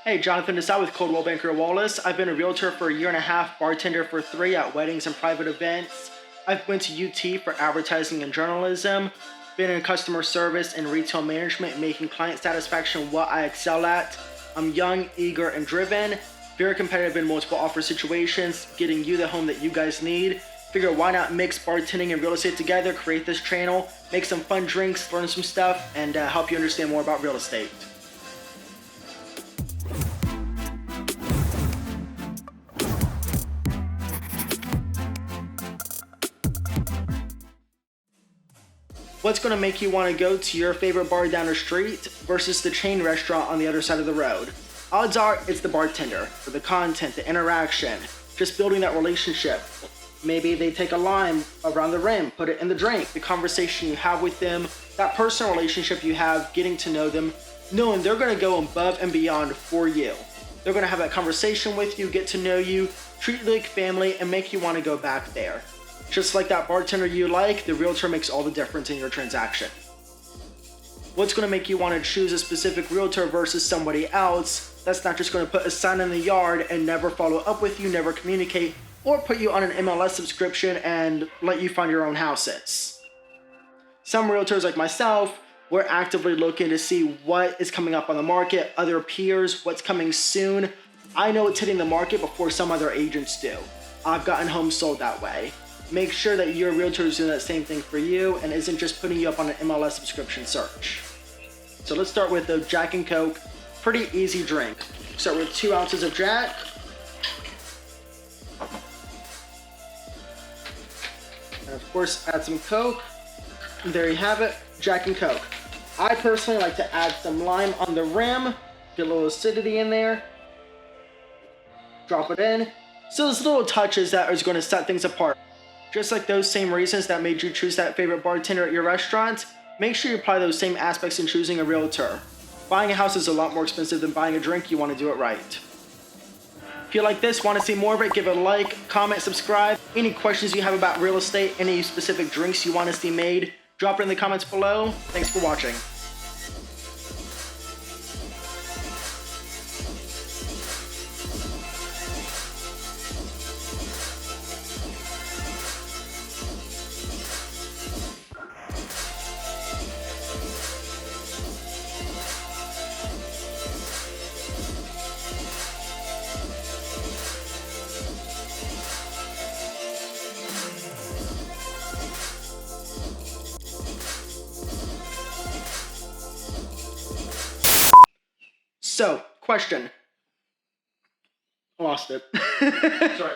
Hey, Jonathan Desai with Coldwell Banker Wallace. I've been a realtor for a year and a half, bartender for 3 at weddings and private events. I've went to UT for advertising and journalism, been in customer service and retail management, making client satisfaction what I excel at. I'm young, eager, and driven, very competitive in multiple offer situations, getting you the home that you guys need. Figure why not mix bartending and real estate together, create this channel, make some fun drinks, learn some stuff, and help you understand more about real estate. What's going to make you want to go to your favorite bar down the street versus the chain restaurant on the other side of the road? Odds are it's the bartender, for the content, the interaction, just building that relationship. Maybe they take a lime around the rim, put it in the drink, the conversation you have with them, that personal relationship you have, getting to know them, knowing they're going to go above and beyond for you. They're going to have that conversation with you, get to know you, treat you like family, and make you want to go back there. Just like that bartender you like, the realtor makes all the difference in your transaction. What's going to make you want to choose a specific realtor versus somebody else that's not just going to put a sign in the yard and never follow up with you, never communicate, or put you on an MLS subscription and let you find your own houses? Some realtors like myself, we're actively looking to see what is coming up on the market, other peers, what's coming soon. I know it's hitting the market before some other agents do. I've gotten homes sold that way. Make sure that your realtor is doing that same thing for you and isn't just putting you up on an MLS subscription search. So let's start with the Jack and Coke. Pretty easy drink. Start with 2 ounces of Jack. And of course, add some Coke. And there you have it, Jack and Coke. I personally like to add some lime on the rim, get a little acidity in there. Drop it in. So those little touches that is going to set things apart. Just like those same reasons that made you choose that favorite bartender at your restaurant, make sure you apply those same aspects in choosing a realtor. Buying a house is a lot more expensive than buying a drink. You want to do it right. If you like this, want to see more of it, give it a like, comment, subscribe. Any questions you have about real estate, any specific drinks you want to see made, drop it in the comments below. Thanks for watching. So, question. I lost it. Sorry.